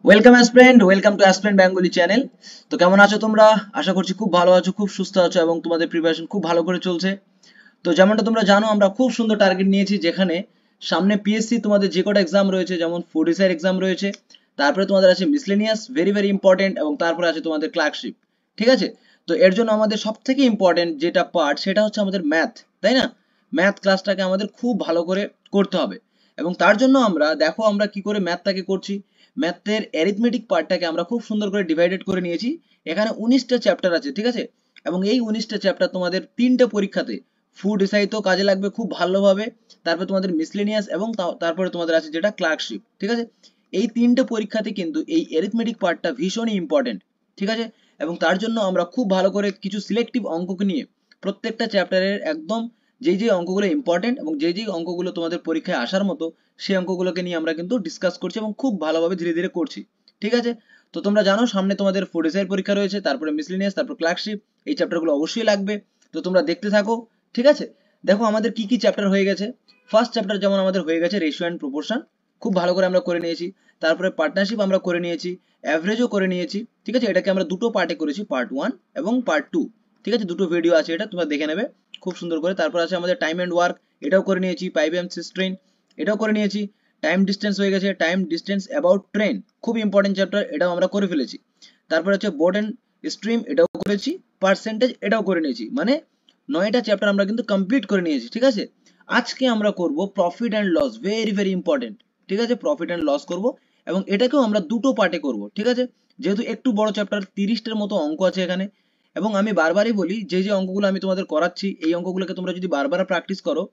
Welcome aspirant, welcome to aspirant Bengali channel. তো কেমন আছো তোমরা? আশা করছি খুব ভালো আছো, খুব সুস্থ আছো এবং তোমাদের প্রিপারেশন খুব ভালো করে চলছে। তো যেমনটা তোমরা জানো, আমরা খুব সুন্দর টার্গেট নিয়েছি, যেখানে সামনে পিএসসি তোমাদের যে কটা এক্সাম রয়েছে, যেমন ফুড এসআই এক্সাম রয়েছে, তারপরে তোমাদের আছে মিসলেনিয়াস, ভেরি ভেরি ইম্পর্টেন্ট, এবং তারপরে আছে তোমাদের ক্লার্কশিপ। ঠিক আছে? তো এর জন্য আমাদের সব থেকে ইম্পর্টেন্ট যেটা পার্ট, সেটা হচ্ছে আমাদের ম্যাথ, তাই না? ম্যাথ ক্লাসটাকে আমাদের খুব ভালো করে করতে হবে, এবং তার জন্য আমরা দেখো আমরা কি করে ম্যাথটাকে করছি। ম্যাথের অ্যারিথমেটিক পার্টটাকে আমরা খুব সুন্দর করে ডিভাইডেড করে নিয়েছি। এখানে 19টা চ্যাপ্টার আছে, ঠিক আছে? এবং এই 19টা চ্যাপ্টার তোমাদের 3টে পরীক্ষাতে ফুড এসআই তো কাজে লাগবে খুব ভালোভাবে। তারপরে তোমাদের মিসলেনিয়াস, এবং তারপরে তোমাদের আছে যেটা ক্লার্কশিপ। ঠিক আছে? এই 3টে পরীক্ষাতে কিন্তু এই অ্যারিথমেটিক পার্টটা ভীষণই ইম্পর্টেন্ট। ঠিক আছে? এবং তার জন্য আমরা খুব ভালো করে কিছু সিলেক্টিভ অঙ্ককে নিয়ে প্রত্যেকটা চ্যাপ্টারের একদম যেই যেই অঙ্কগুলো ইম্পর্টেন্ট এবং যেই যেই অঙ্কগুলো তোমাদের পরীক্ষায় আসার মতো, সেই অঙ্কগুলোকে নিয়ে আমরা কিন্তু ডিসকাস করছি এবং খুব ভালোভাবে ধীরে ধীরে করছি। ঠিক আছে? তো তোমরা জানো সামনে তোমাদের ফুড এসআই পরীক্ষা রয়েছে, তারপরে মিসলেনিয়াস, তারপর ক্লার্কশিপ। এই চ্যাপ্টারগুলো অবশ্যই লাগবে। তো তোমরা দেখতে থাকো। ঠিক আছে? দেখো আমাদের কি কি চ্যাপ্টার হয়ে গেছে। ফার্স্ট চ্যাপ্টার যেমন আমাদের হয়ে গেছে রেশিও অ্যান্ড প্রপোর্শন, খুব ভালো করে আমরা করে নিয়েছি। তারপরে পার্টনারশিপ আমরা করে নিয়েছি, অ্যাভারেজও করে নিয়েছি। ঠিক আছে? এটাকে আমরা দুটো পার্টে করেছি, পার্ট 1 এবং পার্ট 2। ঠিক আছে? দুটো ভিডিও আছে, এটা তোমরা দেখে নেবে খুব সুন্দর করে। তারপর আছে আমাদের টাইম অ্যান্ড ওয়ার্ক, এটাও করে নিয়েছি। পাইপ এন্ড সিস্টেইন, এটাও করে নিয়েছি। টাইম ডিস্টেন্স হয়ে গেছে, টাইম ডিস্টেন্স অ্যাবাউট ট্রেন, খুব ইম্পর্টেন্ট চ্যাপ্টার, এটাও আমরা করে ফেলেছি। তারপর হচ্ছে বোর্ড অ্যান্ড স্ট্রিম, এটাও করেছি। পার্সেন্টেজ, এটাও করে নিয়েছি। মানে 9টা চ্যাপ্টার আমরা কিন্তু কমপ্লিট করে নিয়েছি। ঠিক আছে? আজকে আমরা করব profit and loss, very very important. ঠিক আছে? প্রফিট অ্যান্ড লস করব, এবং এটাকেও আমরা দুটো পার্টে করব। ঠিক আছে? যেহেতু একটু বড় চ্যাপ্টার, 30টার মতো অঙ্ক আছে এখানে। এবং আমি বারবারই বলি, যে যে অঙ্কগুলো আমি তোমাদের করাচ্ছি, এই অঙ্কগুলোকে তোমরা যদি বারবার প্র্যাকটিস করো,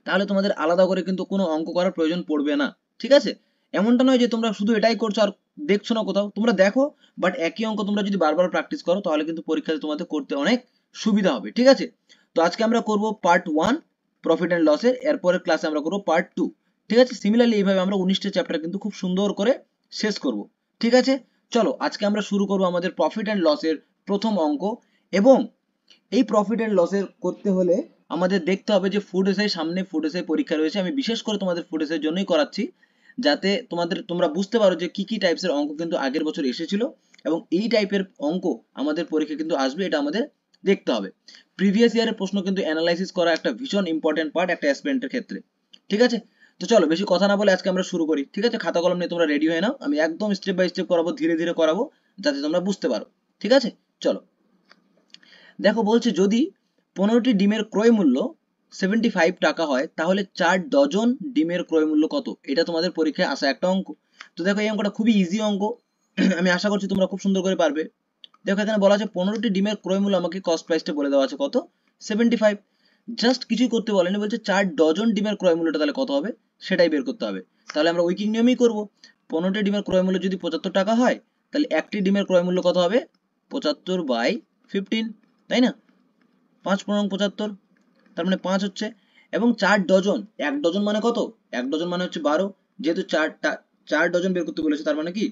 তাহলে তোমাদের আলাদা করে কিন্তু কোনো অঙ্ক করার প্রয়োজন পড়বে না। ঠিক আছে? এমনটা নয় যে তোমরা শুধু এটাই করছো আর দেখছো না কোথাও, তোমরা দেখো, বাট একই অঙ্ক তোমরা যদি বারবার প্র্যাকটিস করো, তাহলে কিন্তু পরীক্ষাতে তোমাদের করতে অনেক সুবিধা হবে। ঠিক আছে? তো আজকে আমরা করব পার্ট 1 প্রফিট অ্যান্ড লসের, এরপরের ক্লাসে আমরা করব পার্ট 2। ঠিক আছে? সিমিলারলি এইভাবে আমরা 19টা চ্যাপ্টার কিন্তু খুব সুন্দর করে শেষ করব। ঠিক আছে? চলো আজকে আমরা শুরু করব আমাদের প্রফিট অ্যান্ড লসের প্রথম অঙ্ক। এবং এই প্রফিট এন্ড লসের করতে হলে আমাদের দেখতে হবে যে ফুড এসআই, সামনে ফুড এসআই পরীক্ষা রয়েছে। আমি বিশেষ করে তোমাদের ফুড এসআই জন্যই করাচ্ছি, যাতে তোমরা বুঝতে পারো যে কি কি টাইপসের অঙ্ক কিন্তু আগের বছর এসেছিল, এবং এই টাইপের অঙ্ক আমাদের পরীক্ষা কিন্তু আসবে, এটা আমাদের দেখতে হবে। প্রিভিয়াস ইয়ারের প্রশ্ন কিন্তু অ্যানালাইসিস করা একটা ভীষণ ইম্পর্টেন্ট পার্ট একটা অ্যাসপিরেন্টের ক্ষেত্রে। ঠিক আছে? তো চলো বেশি কথা না বলে আজকে আমরা শুরু করি। ঠিক আছে? খাতা কলম নিয়ে তোমরা রেডি হয়ে নাও, আমি একদম স্টেপ বাই স্টেপ করাবো, ধীরে ধীরে করাবো, যাতে তোমরা বুঝতে পারো। ঠিক আছে? চলো দেখো, বলছে যদি 15টি ডিমের ক্রয় মূল্য 75 টাকা হয়, তাহলে 4 ডজন ডিমের ক্রয় মূল্য কত? এটা তোমাদের পরীক্ষায় আসা একটা অঙ্ক। তো দেখো এই অঙ্কটা খুবই ইজি অঙ্ক, আমি আশা করছি তোমরা খুব সুন্দর করে পারবে। দেখো এখানে বলা আছে 15টি ডিমের ক্রয় মূল্য, আমাকে কস্ট প্রাইসটা বলে দেওয়া আছে কত, 75। জাস্ট কিছুই করতে বলেনি, বলছে 4 ডজন ডিমের ক্রয় মূল্যটা তাহলে কত হবে সেটাই বের করতে হবে। তাহলে আমরা উইকিং নিয়মেই করব। 15টি ডিমের ক্রয় মূল্য যদি 75 টাকা হয়, তাহলে একটি ডিমের ক্রয় মূল্য কত হবে, 75/15, তাই না? 5×15, তার মানে 5 হচ্ছে। এবং 4 ডজন, 1 ডজন মানে কত, 1 ডজন মানে হচ্ছে 12। যেহেতু 4 ডজন বের করতে বলেছে, তার মানে কি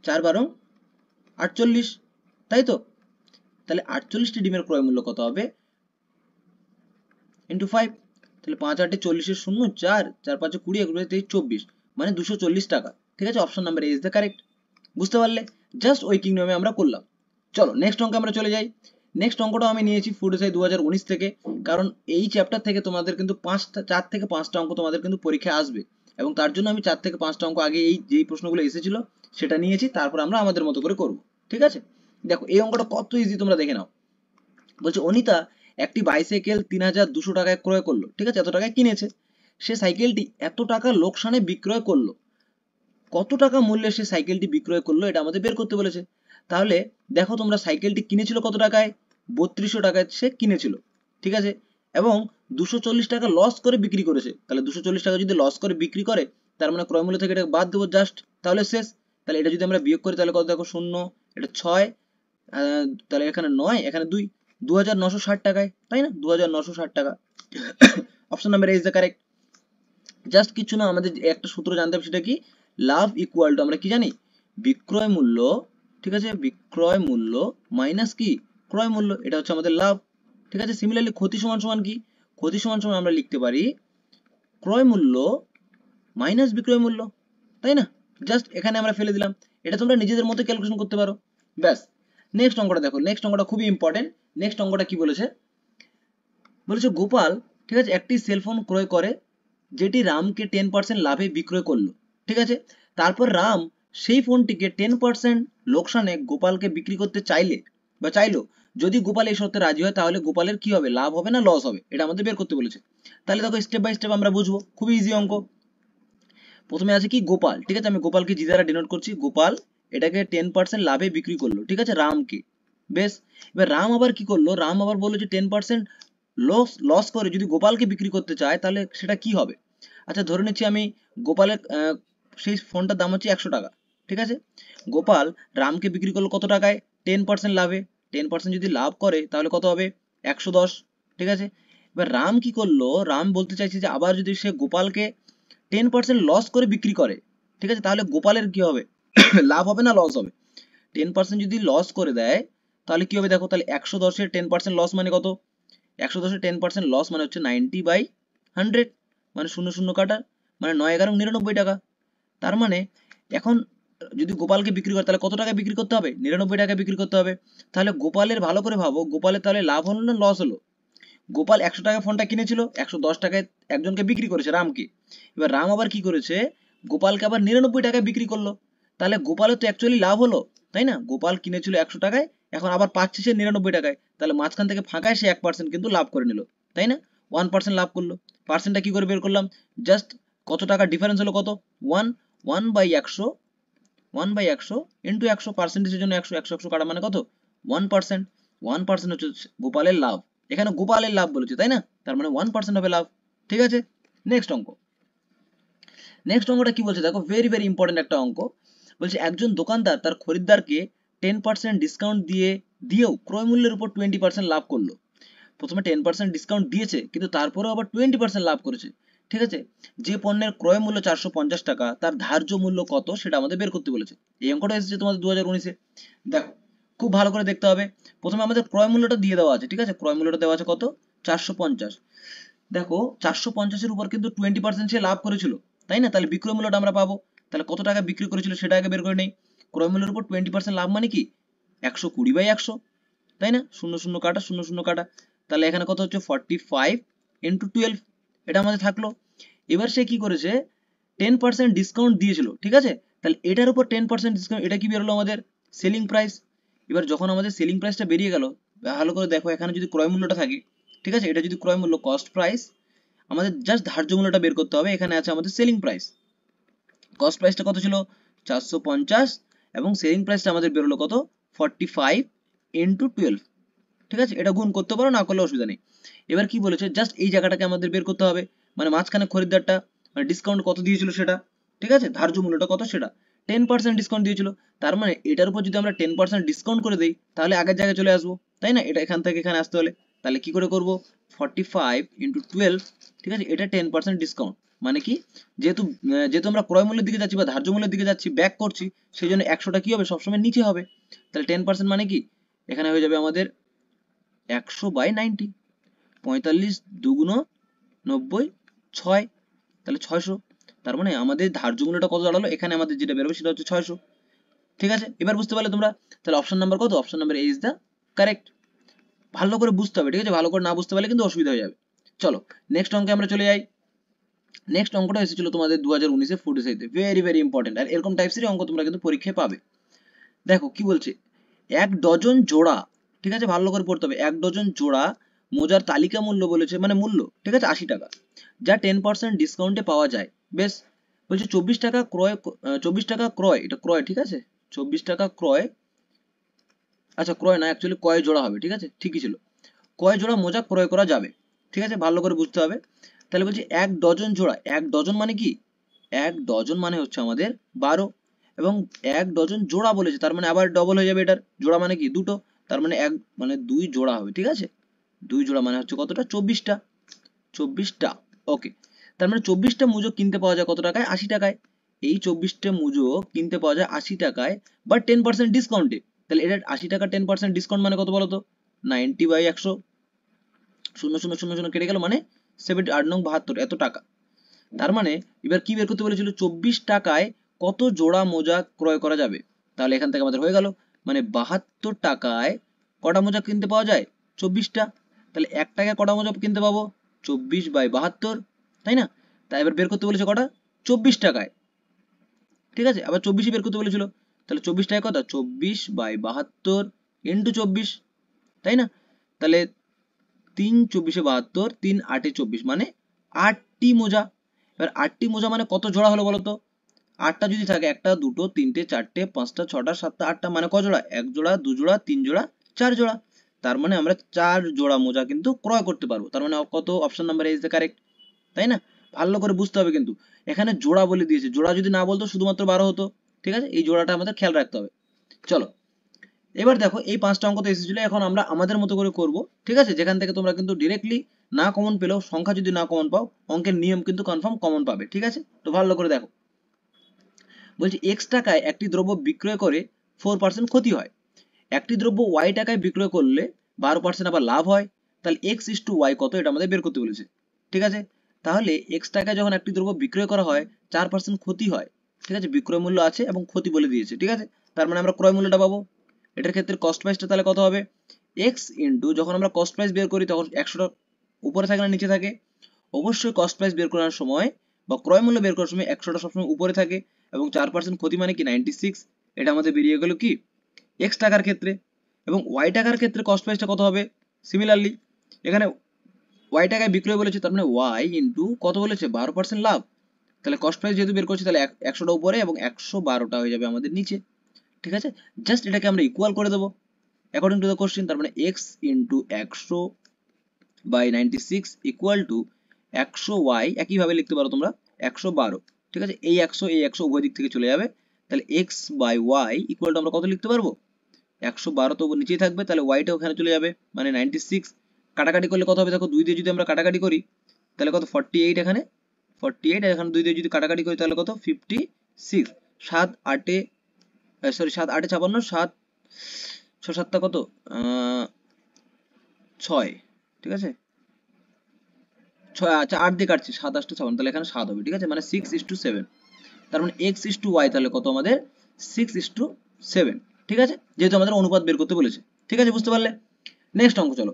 4×12 = 48, তাই তো? তাহলে 48টি ডিমের ক্রয় মূল্য কত হবে, ইন্টু 5। তাহলে 5×8 = 40, 0 4, 4×5 = 20, 1×3 = 24, মানে 240 টাকা। ঠিক আছে? Option number A is the correct. বুঝতে পারলে? জাস্ট উইকিং নিয়মে আমরা করলাম। চলো নেক্সট অঙ্কে আমরা চলে যাই। নেক্সট অঙ্কটাও আমি নিয়েছি ফুড এসআই 2019 থেকে, কারণ এই চ্যাপ্টার থেকে তোমাদের কিন্তু 4 থেকে 5টা অঙ্ক তোমাদের কিন্তু পরীক্ষায় আসবে, এবং তার জন্য আমি 4 থেকে 5টা অঙ্ক আগে এই যেই প্রশ্নগুলো এসেছিল সেটা নিয়েছি, তারপর আমরা আমাদের মতো করে করব। ঠিক আছে? দেখো এই অঙ্কটা কত ইজি, তোমরা দেখে নাও। বলছে অনিতা একটি বাইসাইকেল 3200 টাকায় ক্রয় করলো। ঠিক আছে? এত টাকায় কিনেছে। সে সাইকেলটি এত টাকা লোকসানে বিক্রয় করলো। কত টাকা মূল্যে সে সাইকেলটি বিক্রয় করলো, এটা আমাদের বের করতে বলেছে। তাহলে দেখো তোমরা, সাইকেলটি কিনেছিল কত টাকায়, 3200 টাকায় সে কিনেছিল। ঠিক আছে? এবং 240 টাকা লস করে বিক্রি করেছে। তাহলে 240 টাকা যদি লস করে বিক্রি করে, তার মানে ক্রয় মূল্য থেকে এটা বাদ দেবো জাস্ট, তাহলে শেষ। তাহলে এটা যদি আমরা বিয়োগ করি, তাহলে কত দেখো, 0, এটা 6, তাহলে এখানে 9, এখানে 2, 2960 টাকায়, তাই না? 2960 টাকা। Option number A is the correct. Just কিছু না, আমাদের একটা সূত্র জানতে হবে, সেটা কি, লাভ ইকুয়াল টু, আমরা কি জানি, বিক্রয় মূল্য। ঠিক আছে? বিক্রয় মূল্য মাইনাস কি, ক্রয় মূল্য, এটা হচ্ছে আমাদের লাভ। ঠিক আছে? সিমিলারলি ক্ষতি সমান সমান কি, ক্ষতি সমান আমরা লিখতে পারি ক্রয় মূল্য মাইনাস বিক্রয় মূল্য, তাই না? জাস্ট এখানে আমরা ফেলে দিলাম, এটা তোমরা নিজেদের মতো ক্যালকুলেশন করতে পারো। ব্যাস। নেক্সট অঙ্কটা দেখো, নেক্সট অঙ্কটা খুবই ইম্পর্টেন্ট। নেক্সট অঙ্কটা কি বলেছে, বলেছে গোপাল, ঠিক আছে, একটি সেলফোন ক্রয় করে যেটি রামকে 10% লাভে বিক্রয় করলো, ঠিক আছে। তারপর রাম সেই ফোনটিকে 10% লোকসানে গোপালকে বিক্রি করতে চাইলে বা চাইলো, যদি গোপাল এই শর্তে রাজি হয় তাহলে গোপালের কি হবে, লাভ হবে না লস হবে, এটা আমাদের বের করতে বলেছে। তাহলে দেখো স্টেপ বাই স্টেপ আমরা বুঝবো, খুবই ইজি অঙ্ক। প্রথমে আছে কি গোপাল, ঠিক আছে, আমি গোপালকে জি দ্বারা ডিনোট করছি, গোপাল এটাকে 10% লাভে বিক্রি করলো, ঠিক আছে, রামকে। বেশ। এবার রাম আবার কি করলো, রাম আবার বললো যে 10% লস লস করে যদি গোপালকে বিক্রি করতে চায় তাহলে সেটা কি হবে। আচ্ছা ধরে নিচ্ছি আমি গোপালের সেই ফোনটার দাম হচ্ছে 100 টাকা, ঠিক আছে। গোপাল রামকে বিক্রি করলো কত টাকায়, 10% লাভে। 10% যদি লাভ করে তাহলে কত হবে, 110, ঠিক আছে। এবার রাম কি করলো, রাম বলতে চাইছে যে আবার যদি সে গোপালকে 10% লস করে বিক্রি করে, ঠিক আছে, তাহলে গোপালের কি হবে লাভ হবে না লস হবে। 10% যদি লস করে দেয় তাহলে কি হবে দেখো, তাহলে 110-এর 10% লস মানে কত, 110-এর 10% লস মানে হচ্ছে 90/100, মানে শূন্য শূন্য কাটা, মানে 9 11 99 টাকা। তার মানে এখন যদি গোপালকে বিক্রি করে তাহলে কত টাকায় বিক্রি করতে হবে, 99 টাকায় বিক্রি করতে হবে। তাহলে গোপালের ভালো করে ভাবো, গোপালের তাহলে লাভ হলো না লস হলো। গোপাল 100 টাকায় ফোনটা কিনেছিল, 110 টাকায় একজনকে বিক্রি করেছে রামকে। এবার রাম আবার কি করেছে, গোপালকে আবার 99 টাকায় বিক্রি করলো। তাহলে গোপালের তো অ্যাকচুয়ালি লাভ হলো, তাই না, গোপাল কিনেছিল 100 টাকায়, এখন আবার পাচ্ছে সে 99 টাকায়, তাহলে মাঝখান থেকে ফাঁকায় সে 1% কিন্তু লাভ করে নিল, তাই না, 1% লাভ করলো। পার্সেন্টটা কি করে বের করলাম, জাস্ট কত টাকা ডিফারেন্স হলো, কত, ওয়ান, 1/100, 1/100 ইন্টু 100, পার্সেন্টেজের জন্য 100, 100 100 কাটা মানে কত, 1%। 1% হচ্ছে গোপালের লাভ, এখানে গোপালের লাভ বলেছে তাই না, তার মানে 1% হবে লাভ, ঠিক আছে। নেক্সট অঙ্ক, নেক্সট অঙ্কটা কি বলছে দেখো, ভেরি ভেরি ইম্পর্টেন্ট একটা অঙ্ক। বলছে একজন দোকানদার তার খরিদ্দারকে 10% ডিসকাউন্ট দিয়েও ক্রয় মূল্যের উপর 20% লাভ করলো। প্রথমে 10% ডিসকাউন্ট দিয়েছে কিন্তু তারপরেও আবার 20% লাভ করেছে, ঠিক আছে। যে পণ্যের ক্রয় মূল্য 450 টাকা তার ধার্য মূল্য কত সেটা আমাদের বের করতে বলেছে। এই অঙ্কটা এসেছে তোমাদের 2019-এ। দেখো খুব ভালো করে দেখতে হবে, প্রথমে আমাদের ক্রয় মূল্যটা দিয়ে দেওয়া আছে, ঠিক আছে, ক্রয় মূল্যটা দেওয়া আছে কত, 450। দেখো 450-এর উপর কিন্তু 20% সে লাভ করেছিল, তাই না, তাহলে বিক্রয় মূল্যটা আমরা পাবো। তাহলে কত টাকা বিক্রি করেছিল সেটা আগে বের করে নেই। ক্রয় মূল্যের উপর 20% লাভ মানে কি, 120/100, তাই না, শূন্য শূন্য কাটা, শূন্য শূন্য কাটা, তাহলে এখানে কত হচ্ছে 45/12, এটা আমাদের থাকলো। এবার সে কি করেছে, 10% ডিসকাউন্ট দিয়েছিল, ঠিক আছে, তাহলে এটার উপর 10% ডিসকাউন্ট, এটা কি বেরোলো আমাদের সেলিং প্রাইস। এবার যখন আমাদের সেলিং প্রাইসটা বেরিয়ে গেল, ভালো করে দেখো এখানে যদি ক্রয় মূল্যটা থাকে, ঠিক আছে, এটা যদি ক্রয় মূল্য কস্ট প্রাইস, আমাদের জাস্ট ধার্য মূল্যটা বের করতে হবে, এখানে আছে আমাদের সেলিং প্রাইস। কস্ট প্রাইসটা কত ছিল 450 এবং সেলিং প্রাইসটা আমাদের বেরোলো কত 45/12, ঠিক আছে, এটা গুণ করতে পারো, না করলে অসুবিধা নেই। এবার কি বলেছে, জাস্ট এই জায়গাটাকে আমাদের বের করতে হবে, মানে মাঝখানে খরিদ্দারটা মানে ডিসকাউন্ট কত দিয়েছিল সেটা, ঠিক আছে, ধার্য মূল্যটা কত সেটা 10% ডিসকাউন্ট দিয়েছিল। তার মানে এটার উপর যদি আমরা 10% ডিসকাউন্ট করে দিই তাহলে আগের জায়গায় চলে আসবো, তাই না, এটা এখান থেকে এখানে আসতে হলে তাহলে কি করে করব, 45/12, ঠিক আছে, এটা 10% ডিসকাউন্ট, মানে কি, যেহেতু আমরা ক্রয় মূল্যের দিকে যাচ্ছি বা ধার্য মূল্যের দিকে যাচ্ছি, ব্যাক করছি, সেই জন্য 100টা কি হবে সবসময় নিচে হবে। তাহলে 10% মানে কি, এখানে হয়ে যাবে আমাদের 100/90, 45 দুগুণ 90, 6, তাহলে 600। তার মানে আমাদের ধার্য মূল্যটা কত দাঁড়ালো, এখানে আমাদের যেটা বেরোবে সেটা হচ্ছে 600, ঠিক আছে। এবার বুঝতে পারলে তোমরা, তাহলে অপশন নাম্বার কত, option number A is the correct. ভালো করে বুঝতে হবে, ঠিক আছে, ভালো করে না বুঝতে পারলে কিন্তু অসুবিধা হয়ে যাবে। চলো নেক্সট অঙ্কে আমরা চলে যাই। নেক্সট অঙ্কটা এসেছিল তোমাদের 2019-এ ফুড এসাইতে, ভেরি ভেরি ইম্পর্টেন্ট, আর এরকম টাইপসেরই অঙ্ক তোমরা কিন্তু পরীক্ষায় পাবে। দেখো কি বলছে, 1 ডজন জোড়া, ঠিক আছে, ভালো করে পড়তে হবে, 1 ডজন জোড়া মোজার তালিকা মূল্য বলেছে, মানে মূল্য, ঠিক আছে, 80 টাকা, যা 10% ডিসকাউন্টে পাওয়া যায়। বেশ। বলছে 24 টাকা ক্রয়, 24 টাকা ক্রয়, এটা ক্রয়, ঠিক আছে, 24 টাকা ক্রয়, আচ্ছা ক্রয় না অ্যাকচুয়ালি কয় জোড়া হবে, ঠিক আছে, ঠিকই ছিল, কয় জোড়া মোজা ক্রয় করা যাবে, ঠিক আছে, ভালো করে বুঝতে হবে। তাহলে বলছি 1 ডজন জোড়া, 1 ডজন মানে কি, 1 ডজন মানে হচ্ছে আমাদের 12, এবং 1 ডজন জোড়া বলেছে তার মানে আবার ডবল হয়ে যাবে, এটার জোড়া মানে কি দুটো, তার মানে মানে 2 জোড়া হবে, ঠিক আছে, 2 জোড়া মানে হচ্ছে কতটা 24টা, 24টা, ওকে। তার মানে 24টা মুজো কিনতে পাওয়া যায় কত টাকায়, 80 টাকায়। এই 24টা মুজো কিনতে পাওয়া যায় 80 টাকায়, বা 10% ডিসকাউন্টে। তাহলে এটা 80 টাকা 10% ডিসকাউন্ট মানে কত বলতো, 90/100, শূন্য শূন্য শূন্য শূন্য কেটে গেল, মানে 78 নং 72, এত টাকা। তার মানে এবার কি বের করতে বলেছিল, 24 টাকায় কত জোড়া মোজা ক্রয় করা যাবে? তাহলে এখান থেকে আমাদের হয়ে গেল, মানে 72 টাকায় কটা মোজা কিনতে পাওয়া যায়? 24টা। তাহলে 1 টাকায় কটা মোজা কিনতে পাবো? 24/72, তাই না? তাই এবার বের করতে বলেছে কটা? 24 টাকায়, ঠিক আছে? আবার 24ই বের করতে বলেছিল, তাহলে 24 টাকা কত? 24/72 ইন্টু 24, তাই না? তাহলে 3 24-72, 3 8 24, মানে 8টি মোজা। এবার 8টি মোজা মানে কত জোড়া হলো বলো তো? 8টা যদি থাকে, 1টা 2টো 3টে 4টে 5টা 6টা 7টা 8টা, মানে ক জোড়া? 1 জোড়া 2 জোড়া 3 জোড়া 4 জোড়া। তার মানে আমরা 4 জোড়া মোজা কিন্তু ক্রয় করতে পারবো। তার মানে কত? Option number A is the correct, তাই না? ভালো করে বুঝতে হবে কিন্তু, এখানে জোড়া বলে দিয়েছে, জোড়া যদি না বলতো শুধুমাত্র 12 হতো, ঠিক আছে? এই জোড়াটা আমাদের খেয়াল রাখতে হবে। চলো এবার দেখো, এই 5টা অঙ্ক তো এসেছিল, এখন আমরা আমাদের মতো করে করব, ঠিক আছে? যেখান থেকে তোমরা কিন্তু ডিরেক্টলি না কমন পেলেও, সংখ্যা যদি না কমন পাও, অঙ্কের নিয়ম কিন্তু কনফার্ম কমন পাবে, ঠিক আছে? তো ভালো করে দেখো, বলছি x টাকায় একটি দ্রব্য বিক্রয় করে 4% ক্ষতি হয়, একটি দ্রব্য y টাকায় বিক্রয় করলে 12% আবার লাভ হয়, তাহলে x/y কত? এটা আমাদের বের করতে বলেছে, ঠিক আছে? তাহলে x টাকায় যখন একটি দ্রব্য বিক্রয় করা হয় 4% ক্ষতি হয়, ঠিক আছে? বিক্রয় মূল্য আছে এবং ক্ষতি বলে দিয়েছে, ঠিক আছে? তার মানে আমরা ক্রয় মূল্যটা পাবো। এটার ক্ষেত্রে কস্ট প্রাইসটা তাহলে কত হবে? x ইন্টু, যখন আমরা কস্ট প্রাইস বের করি তখন 100টা উপরে থাকে না নিচে থাকে? অবশ্যই কস্ট প্রাইস বের করার সময় বা ক্রয় মূল্য বের করার সময় 100টা সবসময় উপরে থাকে, এবং 4% ক্ষতি মানে কি 96, এটা আমাদের বেরিয়ে গেল কি x টাকার ক্ষেত্রে। এবং y টাকার ক্ষেত্রে কস্ট প্রাইসটা কত হবে? সিমিলারলি এখানে y টাকায় বিক্রয় বলেছে, তার মানে y ইন্টু কত বলেছে? 12% লাভ। তাহলে কস্ট প্রাইস যেহেতু বের করছি, তাহলে 100টা উপরে এবং 112টা হয়ে যাবে আমাদের নিচে, ঠিক আছে? জাস্ট এটাকে আমরা ইকুয়াল করে দেবো অ্যাকর্ডিং টু দ্য কোশ্চেন। তার মানে x into 100/96 equal to 100y, একইভাবে লিখতে পারো তোমরা 112, ঠিক আছে? এই 100 উভয় দিক থেকে চলে যাবে, তাহলে x/y ইকুয়াল টু আমরা কত লিখতে পারবো? 112 তো নিচেই থাকবে, তাহলে ওয়াইটা ওখানে চলে যাবে, মানে 96। কাটাকাটি করলে কত হবে? দেখো 2 দিয়ে যদি আমরা কাটাকাটি করি তাহলে কত? 48, এখানে 48, আর এখানে 2 দিয়ে যদি কাটাকাটি করি তাহলে কত? 56। 7 8 সরি 7 8 56, 7 6 7টা কত? 6, ঠিক আছে? 6, আচ্ছা 8 দিয়ে কাটছি, 7 8 56, তাহলে এখানে 7 হবে, ঠিক আছে? মানে 6:7। তার মানে x/y তাহলে কত আমাদের? 6:7, ঠিক আছে? যেহেতু আমাদের অনুপাত বের করতে বলেছে, ঠিক আছে? বুঝতে পারলে? নেক্সট অঙ্ক চলো,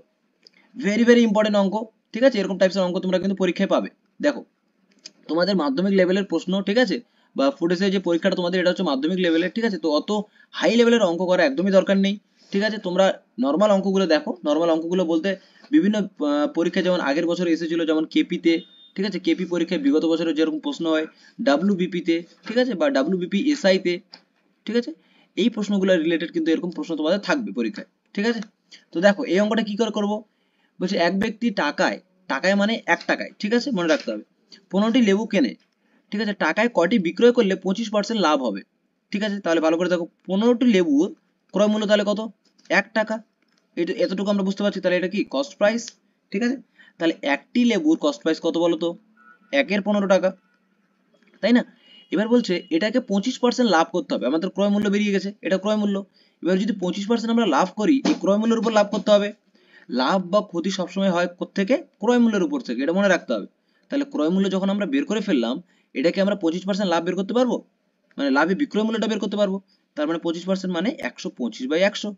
ভেরি ভেরি ইম্পর্টেন্ট অঙ্ক, ঠিক আছে? এরকম টাইপসের অঙ্ক তোমরা কিন্তু পরীক্ষায় পাবে। দেখো তোমাদের মাধ্যমিক লেভেলের প্রশ্ন, ঠিক আছে? বা ফুডেসের যে পরীক্ষাটা তোমাদের, এটা হচ্ছে মাধ্যমিক লেভেলের, ঠিক আছে? তো অত হাই লেভেলের অঙ্ক করা একদমই দরকার নেই, ঠিক আছে? তোমরা নর্মাল অঙ্কগুলো দেখো। নর্মাল অঙ্কগুলো বলতে বিভিন্ন পরীক্ষা যেমন আগের বছর এসেছিল, যেমন কেপিতে, ঠিক আছে? কেপি পরীক্ষায় বিগত বছরে যেরকম প্রশ্ন হয়, ডাব্লিউবিপিতে, ঠিক আছে? বা ডাব্লিউবিপি এসআইতে, ঠিক আছে? এই প্রশ্নগুলো রিলেটেড কিন্তু এরকম প্রশ্ন তোমাদের থাকবে পরীক্ষায়, ঠিক আছে? তো দেখো এই অঙ্কটা কি করে করবো, বলছে এক ব্যক্তি টাকায়, টাকায় মানে 1 টাকায়, ঠিক আছে? মনে রাখতে হবে, 15টি লেবু কেনে, ঠিক আছে? টাকায় কয়টি বিক্রয় করলে 25% লাভ হবে, ঠিক আছে? তাহলে ভালো করে দেখো, 15টি লেবুর ক্রয় মূল্য তাহলে কত? 1 টাকা। এটা এতটুকু আমরা বুঝতে পারছি, তাহলে এটা কি কস্ট প্রাইস, ঠিক আছে? তাহলে একটি লেবুর কস্ট প্রাইস কত বলো তো? 1 এর 15 টাকা, তাই না? এবার বলছে এটাকে 25% লাভ করতে হবে, আমাদের ক্রয় মূল্য বেরিয়ে গেছে, এটা ক্রয় মূল্য। এবার যদি 25% আমরা লাভ করি, এই ক্রয় মূল্যের উপর লাভ করতে হবে। লাভ বা ক্ষতি সবসময় হয় কোত্থেকে? ক্রয় মূল্যের উপর থেকে, এটা মনে রাখতে হবে। তাহলে ক্রয় মূল্য যখন আমরা বের করে ফেললাম, এটাকে আমরা 25% লাভ বের করতে পারবো, মানে লাভে বিক্রয় মূল্যটা বের করতে পারবো। তার মানে 25% মানে 125/100,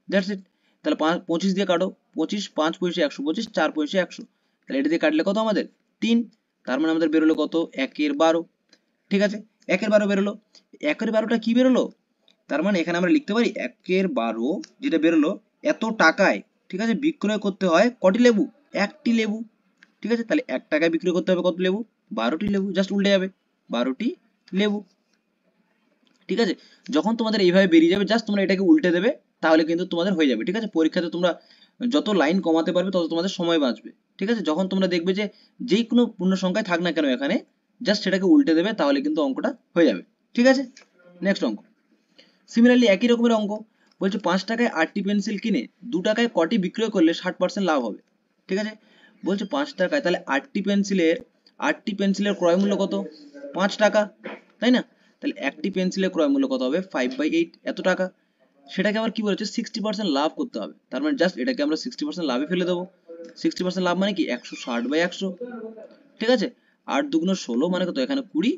দ্যাটস ইট। তাহলে 25 দিয়ে কাটো, 25 5 পয়সা 125, 4 পয়সা 100, তাহলে এটা দিয়ে কাটলে কত আমাদের? 3। তার মানে আমাদের বেরোলো কত? 1 এর 12, ঠিক আছে? 1 এর 12 বেরোলো। 1 এর 12টা কি বেরোলো? তার মানে এখানে আমরা লিখতে পারি 1 এর 12 যেটা বেরোলো, এত টাকায়, ঠিক আছে, বিক্রয় করতে হয় কটি লেবু? 1টি লেবু, ঠিক আছে? তাহলে 1 টাকায় বিক্রয় করতে হবে কত লেবু? 12টি লেবু, জাস্ট উল্টে যাবে, 12টি লেবু, ঠিক আছে? যখন তোমাদের এইভাবে বেরিয়ে যাবে, জাস্ট তোমরা এটাকে উল্টে দেবে, তাহলে কিন্তু তোমাদের হয়ে যাবে, ঠিক আছে? পরীক্ষাতে তোমরা যত লাইন কমাতে পারবে তত তোমাদের সময় বাঁচবে, ঠিক আছে? যখন তোমরা দেখবে যে যেই কোনো পূর্ণ সংখ্যায় থাক না কেন এখানে, জাস্ট সেটাকে উল্টে দেবে, তাহলে কিন্তু অঙ্কটা হয়ে যাবে, ঠিক আছে? নেক্সট অঙ্ক, সিমিলারলি একই রকমের অঙ্ক, বলছে 5 টাকায় 8টি পেন্সিল কিনে 2 টাকায় কটি বিক্রয় করলে 60% লাভ হবে, ঠিক আছে? বলছে 5 টাকায়, তাহলে 8টি পেন্সিলের ক্রয় মূল্য কত? 5 টাকা, তাই না? তাহলে একটি পেন্সিলের ক্রয় মূল্য কত হবে? 5/8, এত টাকা। সেটাকে আবার কি বলেছে? 60% লাভ করতে হবে, তার মানে জাস্ট এটাকে আমরা 60% লাভে ফেলে দেবো। 60% লাভ মানে কি? 160/100, ঠিক আছে? 8 দুগুণ 16 মানে কত? এখানে 20,